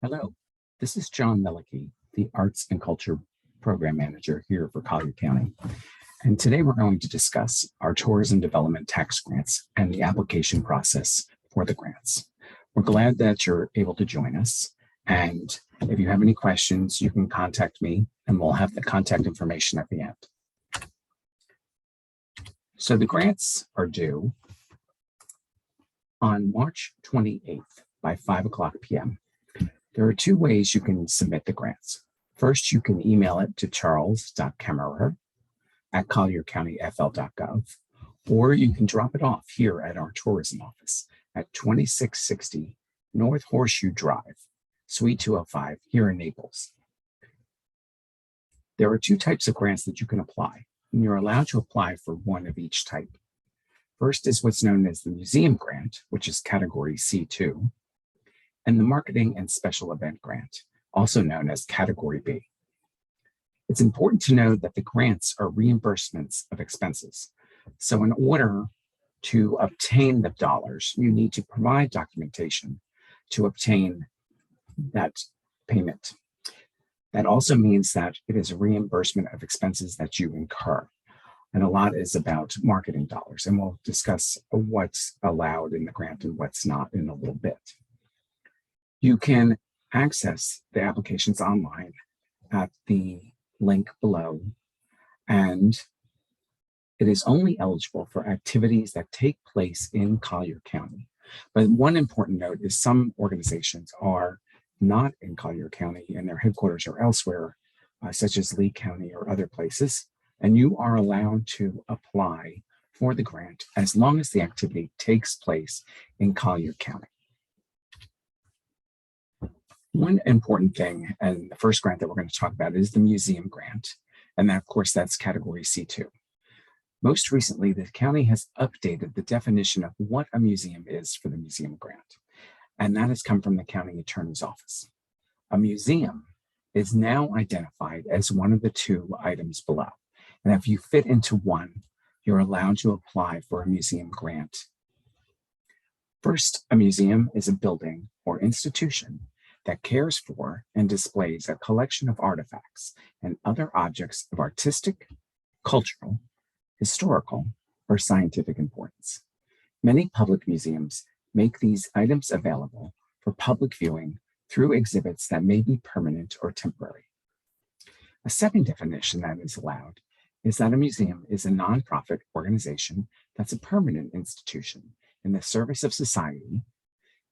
Hello, this is John Melleky, the Arts and Culture Program Manager here for Collier County. And today we're going to discuss our tourism development tax grants and the application process for the grants. We're glad that you're able to join us. And if you have any questions, you can contact me and we'll have the contact information at the end. So the grants are due on March 28th by 5 p.m. There are two ways you can submit the grants. First, you can email it to charles.kemmerer@colliercountyfl.gov, or you can drop it off here at our tourism office at 2660 North Horseshoe Drive, Suite 205 here in Naples. There are two types of grants that you can apply, and you're allowed to apply for one of each type. First is what's known as the museum grant, which is category C2, and the marketing and special event grant, also known as category B. It's important to know that the grants are reimbursements of expenses. So in order to obtain the dollars, you need to provide documentation to obtain that payment. That also means that it is a reimbursement of expenses that you incur. And a lot is about marketing dollars, and we'll discuss what's allowed in the grant and what's not in a little bit. You can access the applications online at the link below, and it is only eligible for activities that take place in Collier County. But one important note is some organizations are not in Collier County and their headquarters are elsewhere, such as Lee County or other places, and you are allowed to apply for the grant as long as the activity takes place in Collier County. One important thing, and the first grant that we're going to talk about, is the museum grant. And that, of course, that's category C2. Most recently, the county has updated the definition of what a museum is for the museum grant. And that has come from the county attorney's office. A museum is now identified as one of the two items below. And if you fit into one, you're allowed to apply for a museum grant. First, a museum is a building or institution that cares for and displays a collection of artifacts and other objects of artistic, cultural, historical, or scientific importance. Many public museums make these items available for public viewing through exhibits that may be permanent or temporary. A second definition that is allowed is that a museum is a nonprofit organization that's a permanent institution in the service of society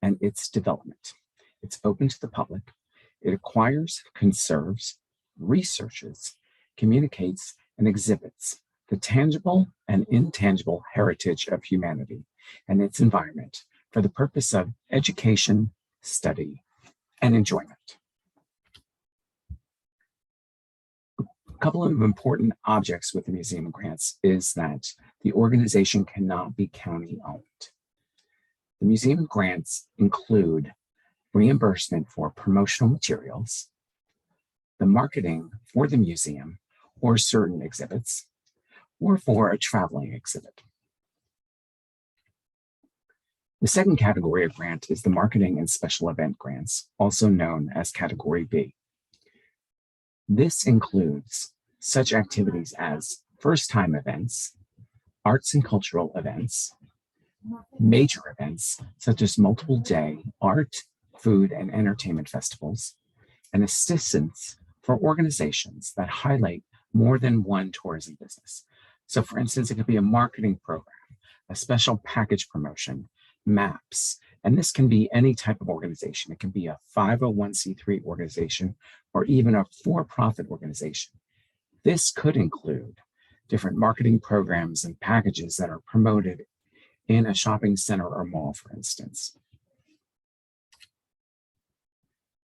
and its development. It's open to the public. It acquires, conserves, researches, communicates, and exhibits the tangible and intangible heritage of humanity and its environment for the purpose of education, study, and enjoyment. A couple of important objects with the museum grants is that the organization cannot be county-owned. The museum grants include reimbursement for promotional materials, the marketing for the museum or certain exhibits, or for a traveling exhibit. The second category of grant is the marketing and special event grants, also known as category B. This includes such activities as first-time events, arts and cultural events, major events such as multiple-day art, food, and entertainment festivals, and assistance for organizations that highlight more than one tourism business. So for instance, it could be a marketing program, a special package promotion, maps, and this can be any type of organization. It can be a 501c3 organization or even a for-profit organization. This could include different marketing programs and packages that are promoted in a shopping center or mall, for instance.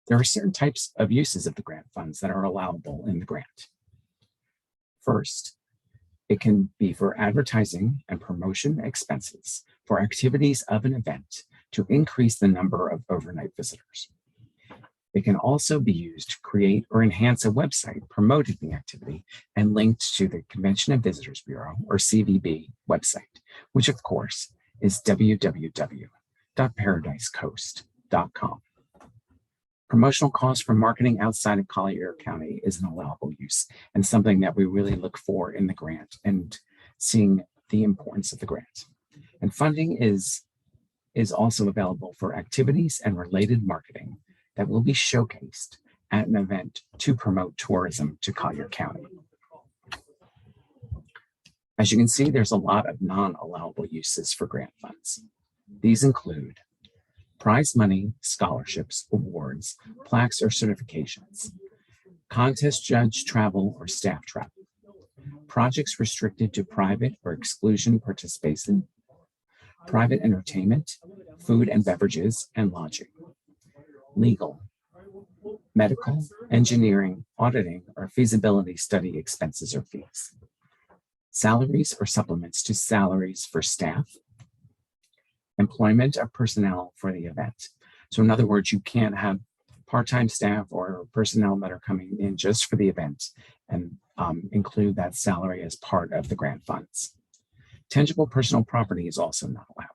There are certain types of uses of the grant funds that are allowable in the grant. First, it can be for advertising and promotion expenses for activities of an event to increase the number of overnight visitors. It can also be used to create or enhance a website promoting the activity and linked to the Convention and Visitors Bureau, or CVB, website, which of course is www.paradisecoast.com. Promotional costs for marketing outside of Collier County is an allowable use and something that we really look for in the grant and seeing the importance of the grant. And funding is also available for activities and related marketing that will be showcased at an event to promote tourism to Collier County. As you can see, there's a lot of non-allowable uses for grant funds. These include prize money, scholarships, awards, plaques, or certifications, contest judge travel or staff travel, projects restricted to private or exclusion participation, private entertainment, food and beverages, and lodging, legal, medical, engineering, auditing, or feasibility study expenses or fees, salaries or supplements to salaries for staff, employment of personnel for the event. So in other words, you can't have part-time staff or personnel that are coming in just for the event and include that salary as part of the grant funds. Tangible personal property is also not allowed.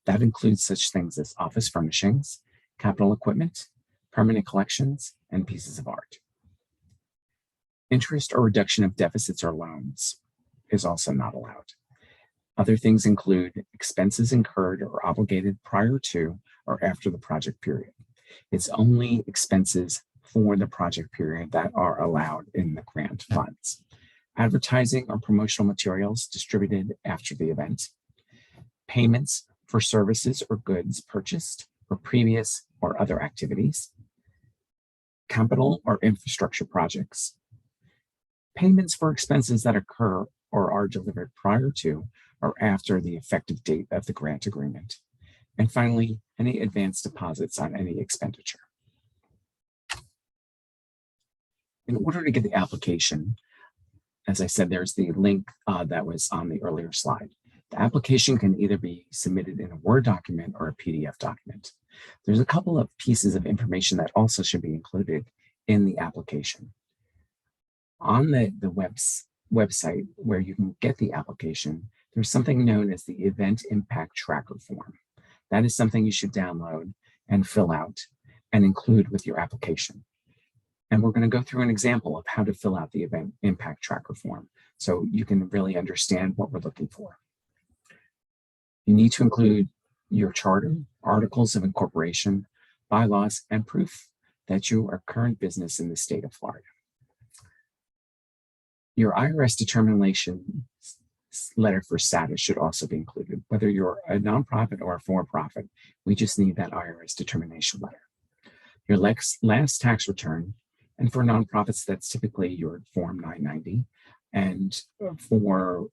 That includes such things as office furnishings, capital equipment, permanent collections, and pieces of art. Interest or reduction of deficits or loans is also not allowed. Other things include expenses incurred or obligated prior to or after the project period. It's only expenses for the project period that are allowed in the grant funds. Advertising or promotional materials distributed after the event. Payments for services or goods purchased for previous or other activities. Capital or infrastructure projects. Payments for expenses that occur or are delivered prior to or after the effective date of the grant agreement. And finally, any advance deposits on any expenditure. In order to get the application, as I said, there's the link that was on the earlier slide. The application can either be submitted in a Word document or a PDF document. There's a couple of pieces of information that also should be included in the application. On the website where you can get the application, there's something known as the Event Impact Tracker form. That is something you should download and fill out and include with your application. And we're going to go through an example of how to fill out the Event Impact Tracker form so you can really understand what we're looking for. You need to include your charter, articles of incorporation, bylaws, and proof that you are current business in the state of Florida. Your IRS determination letter for status should also be included. Whether you're a nonprofit or a for-profit, we just need that IRS determination letter. Your last tax return, and for nonprofits, that's typically your Form 990. And for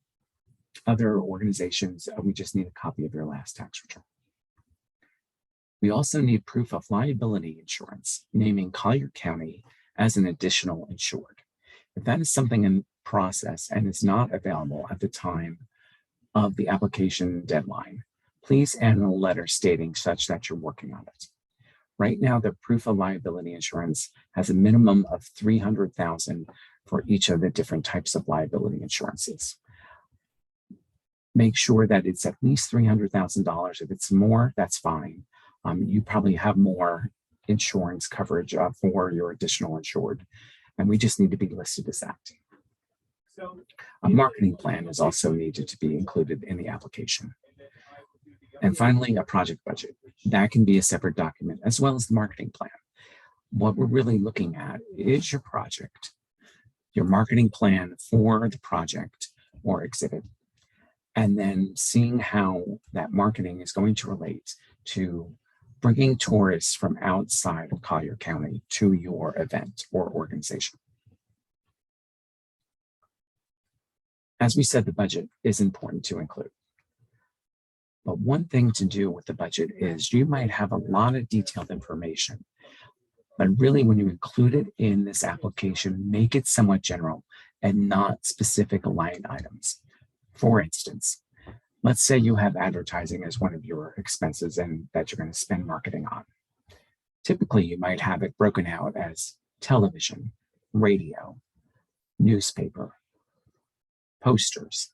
other organizations, we just need a copy of your last tax return. We also need proof of liability insurance, naming Collier County as an additional insured. If that is something in process and is not available at the time of the application deadline, please add a letter stating such that you're working on it. Right now, the proof of liability insurance has a minimum of $300,000 for each of the different types of liability insurances. Make sure that it's at least $300,000. If it's more, that's fine. You probably have more insurance coverage for your additional insured, and we just need to be listed as that. A marketing plan is also needed to be included in the application. And finally, a project budget. That can be a separate document as well as the marketing plan. What we're really looking at is your project, your marketing plan for the project or exhibit, and then seeing how that marketing is going to relate to bringing tourists from outside of Collier County to your event or organization. As we said, the budget is important to include. But one thing to do with the budget is you might have a lot of detailed information, but really when you include it in this application, make it somewhat general and not specific line items. For instance, let's say you have advertising as one of your expenses and that you're going to spend marketing on. Typically, you might have it broken out as television, radio, newspaper, posters.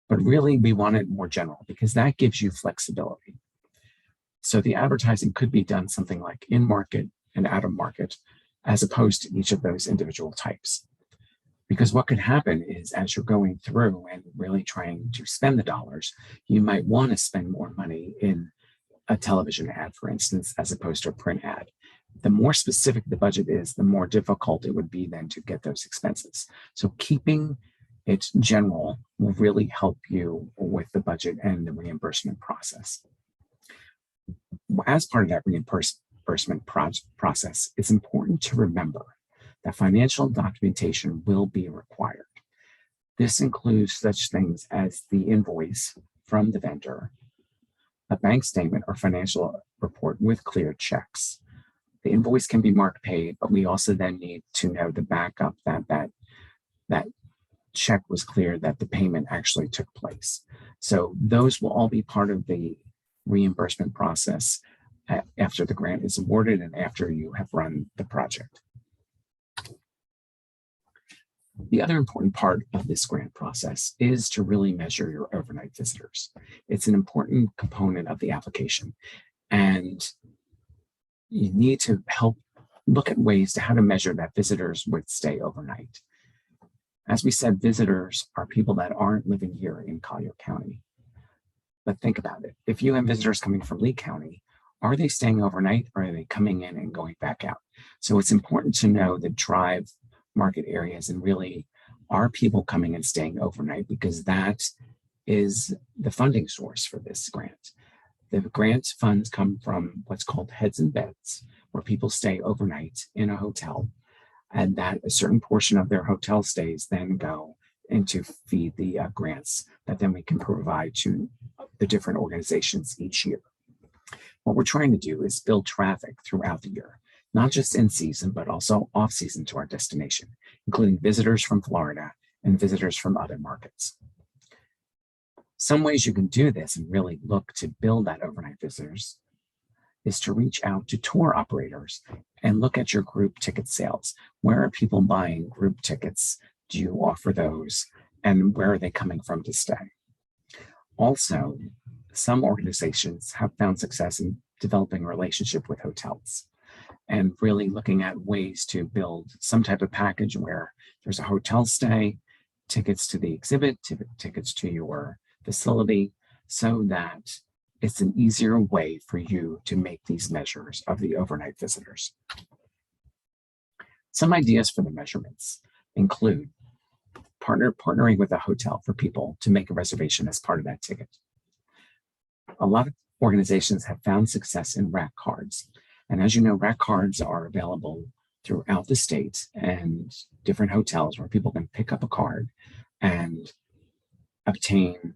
But really, we want it more general because that gives you flexibility. So the advertising could be done something like in-market and out of market, as opposed to each of those individual types. Because what could happen is as you're going through and really trying to spend the dollars, you might want to spend more money in a television ad, for instance, as opposed to a print ad. The more specific the budget is, the more difficult it would be then to get those expenses. So keeping it general will really help you with the budget and the reimbursement process. As part of that reimbursement process, it's important to remember that financial documentation will be required. This includes such things as the invoice from the vendor, a bank statement or financial report with clear checks. The invoice can be marked paid, but we also then need to know the backup that check was clear, that the payment actually took place. So those will all be part of the reimbursement process after the grant is awarded and after you have run the project. The other important part of this grant process is to really measure your overnight visitors. It's an important component of the application, and you need to help look at ways to how to measure that visitors would stay overnight. As we said, visitors are people that aren't living here in Collier County. But think about it. If you have visitors coming from Lee County, are they staying overnight or are they coming in and going back out? So it's important to know the drive market areas and really are people coming and staying overnight, because that is the funding source for this grant. The grant funds come from what's called heads and beds, where people stay overnight in a hotel, and that a certain portion of their hotel stays then go into feed the grants that then we can provide to the different organizations each year. What we're trying to do is build traffic throughout the year, not just in season, but also off season to our destination, including visitors from Florida and visitors from other markets. Some ways you can do this and really look to build that overnight visitors is to reach out to tour operators and look at your group ticket sales. Where are people buying group tickets? Do you offer those? And where are they coming from to stay? Also, some organizations have found success in developing a relationship with hotels and really looking at ways to build some type of package where there's a hotel stay, tickets to the exhibit, tickets to your facility, so that it's an easier way for you to make these measures of the overnight visitors. Some ideas for the measurements include partnering with a hotel for people to make a reservation as part of that ticket. A lot of organizations have found success in rack cards. And as you know, rack cards are available throughout the state and different hotels where people can pick up a card and obtain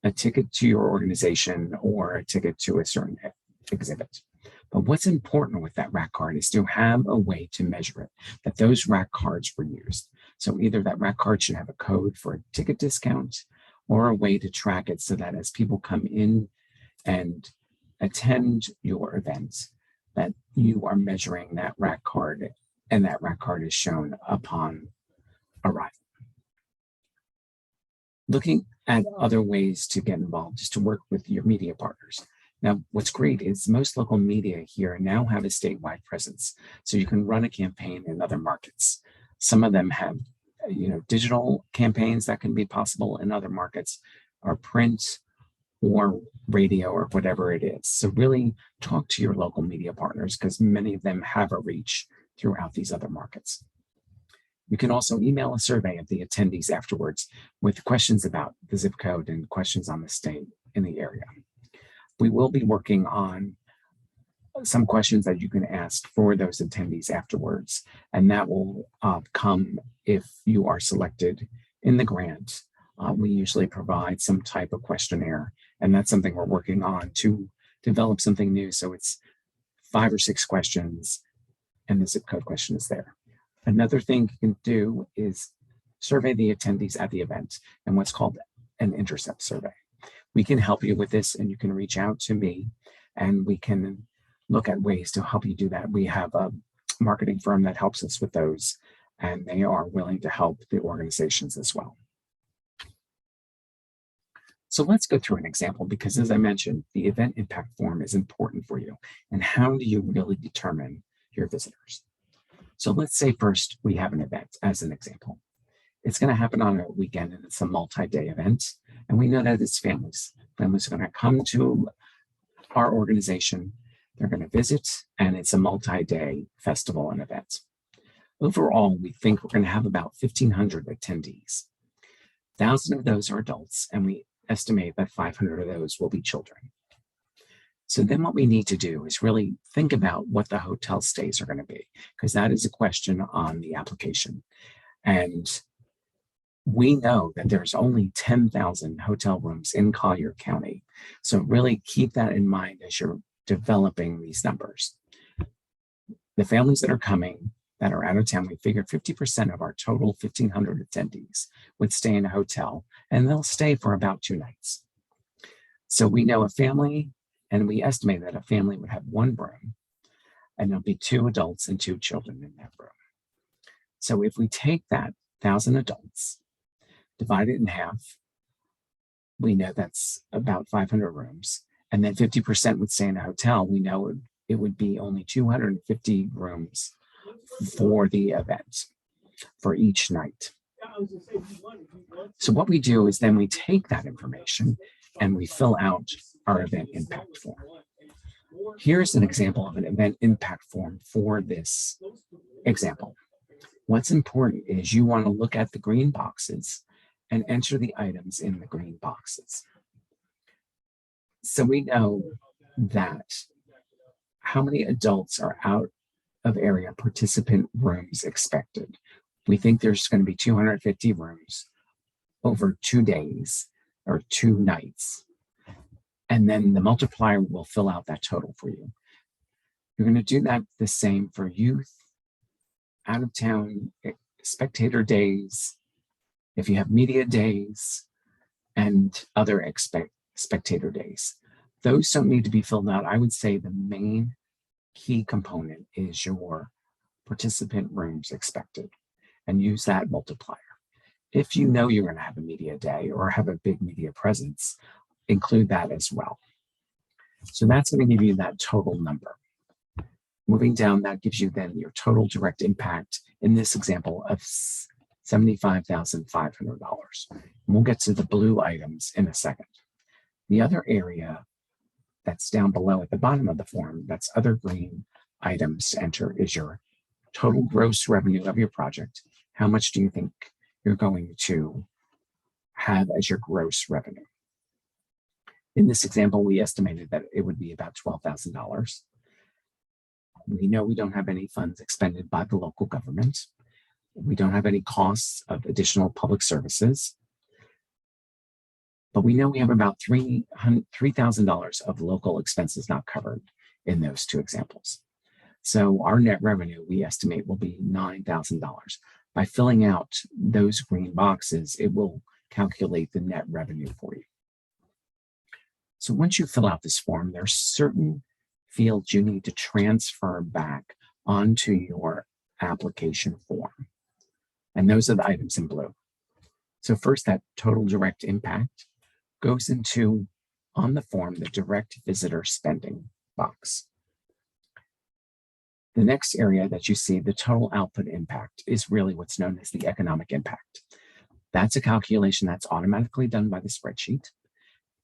a ticket to your organization or a ticket to a certain exhibit. But what's important with that rack card is to have a way to measure it, that those rack cards were used. So either that rack card should have a code for a ticket discount or a way to track it so that as people come in and attend your event, that you are measuring that rack card and that rack card is shown upon arrival. Looking at other ways to get involved is to work with your media partners. Now, what's great is most local media here now have a statewide presence, so you can run a campaign in other markets. Some of them have, digital campaigns that can be possible in other markets, or print or radio or whatever it is. So really talk to your local media partners because many of them have a reach throughout these other markets. You can also email a survey of the attendees afterwards with questions about the zip code and questions on the state in the area. We will be working on some questions that you can ask for those attendees afterwards, and that will come if you are selected in the grant. We usually provide some type of questionnaire, and that's something we're working on to develop something new. So it's 5 or 6 questions, and the zip code question is there. Another thing you can do is survey the attendees at the event and what's called an intercept survey. We can help you with this, and you can reach out to me and we can look at ways to help you do that. We have a marketing firm that helps us with those, and they are willing to help the organizations as well. So let's go through an example, because as I mentioned, the event impact form is important for you. And how do you really determine your visitors. So let's say first we have an event as an example. It's going to happen on a weekend and it's a multi-day event. And we know that it's families. Families are going to come to our organization. They're going to visit, and it's a multi-day festival and event. Overall, we think we're going to have about 1,500 attendees. 1,000 of those are adults, and we estimate that 500 of those will be children. So then what we need to do is really think about what the hotel stays are going to be, because that is a question on the application. And we know that there's only 10,000 hotel rooms in Collier County. So really keep that in mind as you're developing these numbers. The families that are coming, that are out of town, we figured 50% of our total 1,500 attendees would stay in a hotel, and they'll stay for about 2 nights. So we know a family, and we estimate that a family would have 1 room, and there'll be 2 adults and 2 children in that room. So if we take that 1,000 adults, divide it in half, we know that's about 500 rooms, and then 50% would stay in a hotel. We know it would be only 250 rooms for the event, for each night. So what we do is then we take that information and we fill out our event impact form. Here's an example of an event impact form for this example. What's important is you want to look at the green boxes and enter the items in the green boxes. So we know that how many adults are out of area participant rooms expected. We think there's going to be 250 rooms over 2 days or 2 nights. And then the multiplier will fill out that total for you. You're going to do that the same for youth, out of town, spectator days, if you have media days, and other spectator days. Those don't need to be filled out. I would say the main key component is your participant rooms expected, and use that multiplier. If you know you're going to have a media day or have a big media presence, include that as well. So that's going to give you that total number. Moving down, that gives you then your total direct impact in this example of $75,500. We'll get to the blue items in a second. The other area that's down below at the bottom of the form, that's other green items to enter, is your total gross revenue of your project. How much do you think you're going to have as your gross revenue? In this example, we estimated that it would be about $12,000. We know we don't have any funds expended by the local government. We don't have any costs of additional public services. But we know we have about $3,000 of local expenses not covered in those 2 examples. So our net revenue, we estimate, will be $9,000. By filling out those green boxes, it will calculate the net revenue for you. So once you fill out this form, there are certain fields you need to transfer back onto your application form. And those are the items in blue. So first, that total direct impact goes into, on the form, the direct visitor spending box. The next area that you see, the total output impact, is really what's known as the economic impact. That's a calculation that's automatically done by the spreadsheet,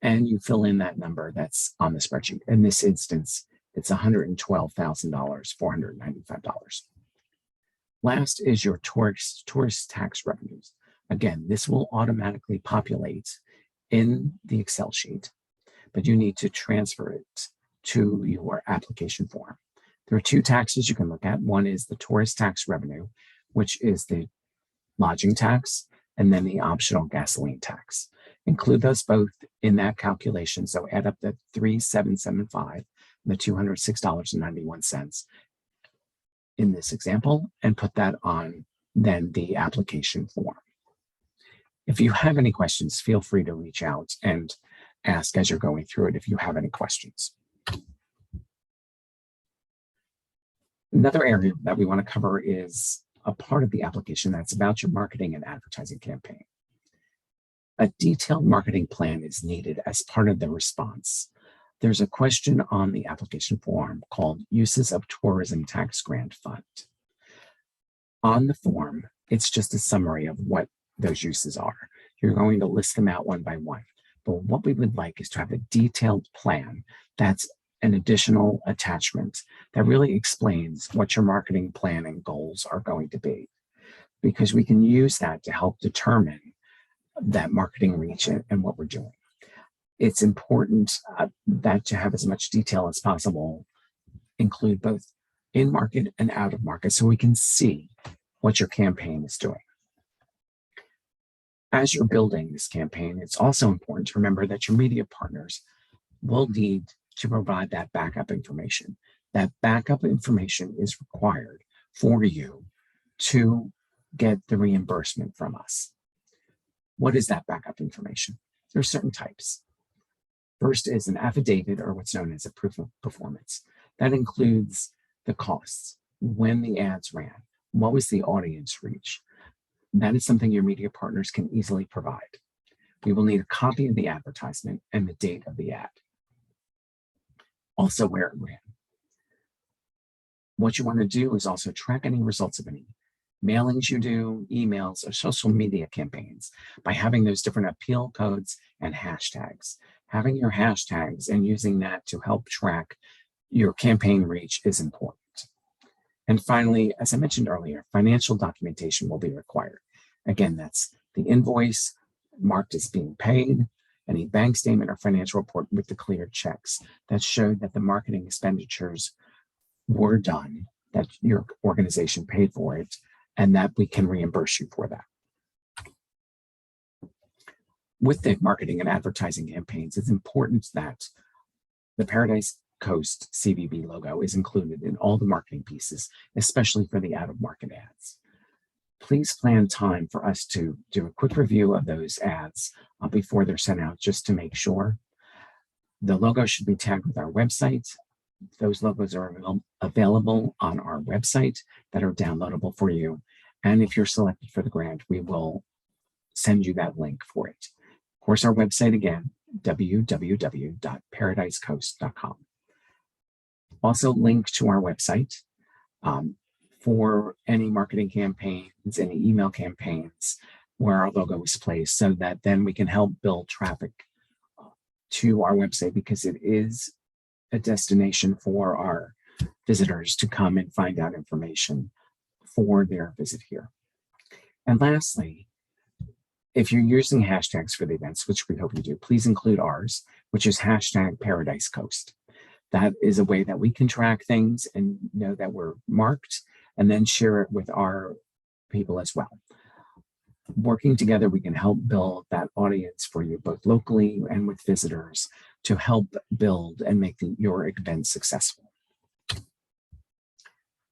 and you fill in that number that's on the spreadsheet. In this instance, it's $112,495. Last is your tourist tax revenues. Again, this will automatically populate in the Excel sheet, but you need to transfer it to your application form. There are 2 taxes you can look at. One is the tourist tax revenue, which is the lodging tax, and then the optional gasoline tax. Include those both in that calculation. So add up the $3,775 and the $206.91 in this example, and put that on then the application form. If you have any questions, feel free to reach out and ask as you're going through it if you have any questions. Another area that we want to cover is a part of the application that's about your marketing and advertising campaign. A detailed marketing plan is needed as part of the response. there's a question on the application form called Uses of Tourism Tax Grant Fund. On the form, it's just a summary of what those uses are. You're going to list them out one by one. But what we would like is to have a detailed plan that's an additional attachment that really explains what your marketing plan and goals are going to be, because we can use that to help determine that marketing reach and what we're doing. It's important that to have as much detail as possible include both in market and out of market so we can see what your campaign is doing. As you're building this campaign, it's also important to remember that your media partners will need to provide that backup information. That backup information is required for you to get the reimbursement from us. What is that backup information? There are certain types. First is an affidavit, or what's known as a proof of performance. That includes the costs, when the ads ran, what was the audience reach. That is something your media partners can easily provide. We will need a copy of the advertisement and the date of the ad. Also, where it ran. What you want to do is also track any results of any mailings you do, emails, or social media campaigns by having those different appeal codes and hashtags. Having your hashtags and using that to help track your campaign reach is important. And finally, as I mentioned earlier, financial documentation will be required. Again, that's the invoice marked as being paid, any bank statement or financial report with the clear checks that show that the marketing expenditures were done, that your organization paid for it, and that we can reimburse you for that. With the marketing and advertising campaigns, it's important that the Paradise Coast CVB logo is included in all the marketing pieces, especially for the out-of-market ads. Please plan time for us to do a quick review of those ads before they're sent out, just to make sure. The logo should be tagged with our website. Those logos are available on our website that are downloadable for you. And if you're selected for the grant, we will send you that link for it. Of course, our website again, www.paradisecoast.com. Also link to our website for any marketing campaigns, any email campaigns where our logo is placed, so that then we can help build traffic to our website, because it is a destination for our visitors to come and find out information for their visit here. And lastly, if you're using hashtags for the events, which we hope you do, please include ours, which is hashtag Paradise Coast. That is a way that we can track things and know that we're marked, and then share it with our people as well. Working together, we can help build that audience for you, both locally and with visitors, to help build and make your event successful.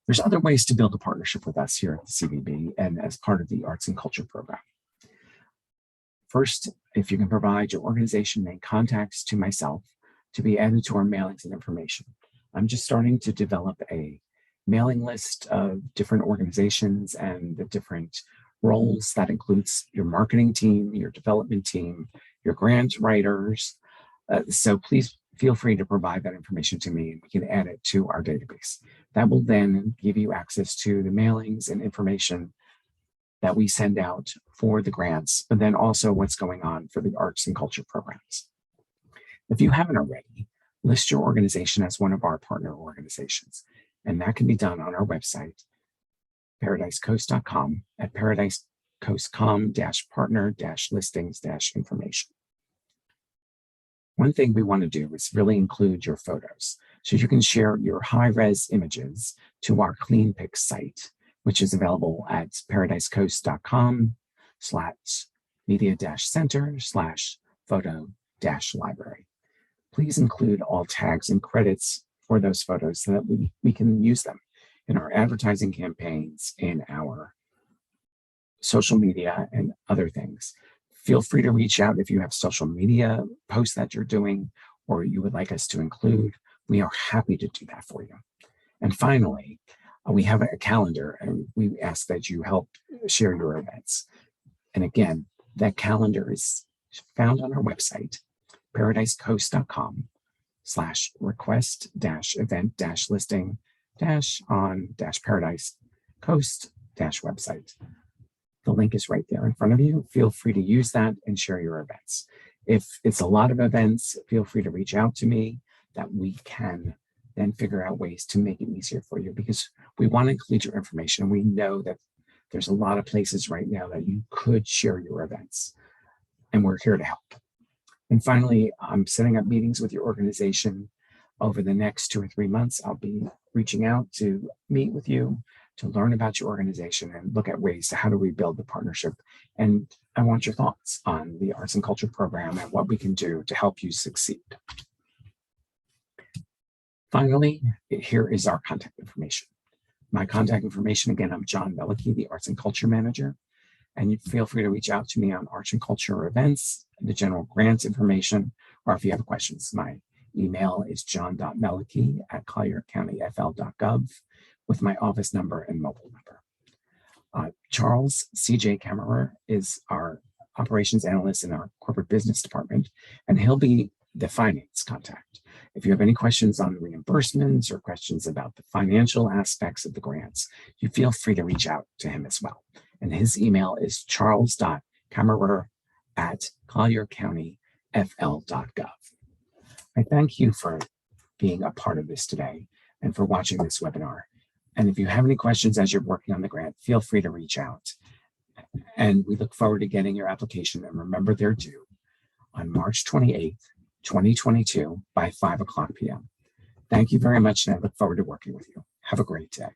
There's other ways to build a partnership with us here at the CVB and as part of the Arts and Culture program. First, if you can provide your organization name contacts to myself to be added to our mailings and information. I'm just starting to develop a mailing list of different organizations and the different roles that includes your marketing team, your development team, your grant writers. So please feel free to provide that information to me, and we can add it to our database. That will then give you access to the mailings and information that we send out for the grants, but then also what's going on for the arts and culture programs. If you haven't already, list your organization as one of our partner organizations, and that can be done on our website, paradisecoast.com, at paradisecoast.com/partner-listings-information. One thing we want to do is really include your photos. So you can share your high-res images to our CleanPix site, which is available at paradisecoast.com/media-center/photo-library. Please include all tags and credits for those photos so that we can use them in our advertising campaigns, in our social media, and other things. Feel free to reach out if you have social media posts that you're doing or you would like us to include. We are happy to do that for you. And finally, we have a calendar, and we ask that you help share your events. And again, that calendar is found on our website, paradisecoast.com, request-event-listing-on-paradise coast-website. The link is right there in front of you. Feel free to use that and share your events. If it's a lot of events, feel free to reach out to me that we can then figure out ways to make it easier for you, because we want to include your information. We know that there's a lot of places right now that you could share your events, and we're here to help. And finally, I'm setting up meetings with your organization over the next 2 or 3 months. I'll be reaching out to meet with you, to learn about your organization and look at ways to how do we build the partnership. And I want your thoughts on the Arts and Culture program and what we can do to help you succeed. Finally, here is our contact information. My contact information, again, I'm John Melleky, the Arts and Culture Manager, and you feel free to reach out to me on arts and culture events, the general grants information, or if you have questions. My email is john.melleky@colliercountyfl.gov with my office number and mobile number. Charles C.J. Kammerer is our operations analyst in our corporate business department, and he'll be the finance contact. If you have any questions on reimbursements or questions about the financial aspects of the grants, you feel free to reach out to him as well. And his email is charles.kammerer@colliercountyfl.gov. I thank you for being a part of this today and for watching this webinar. And if you have any questions as you're working on the grant, feel free to reach out. And we look forward to getting your application. And remember, they're due on March 28th, 2022 by 5:00 p.m. Thank you very much, and I look forward to working with you. Have a great day.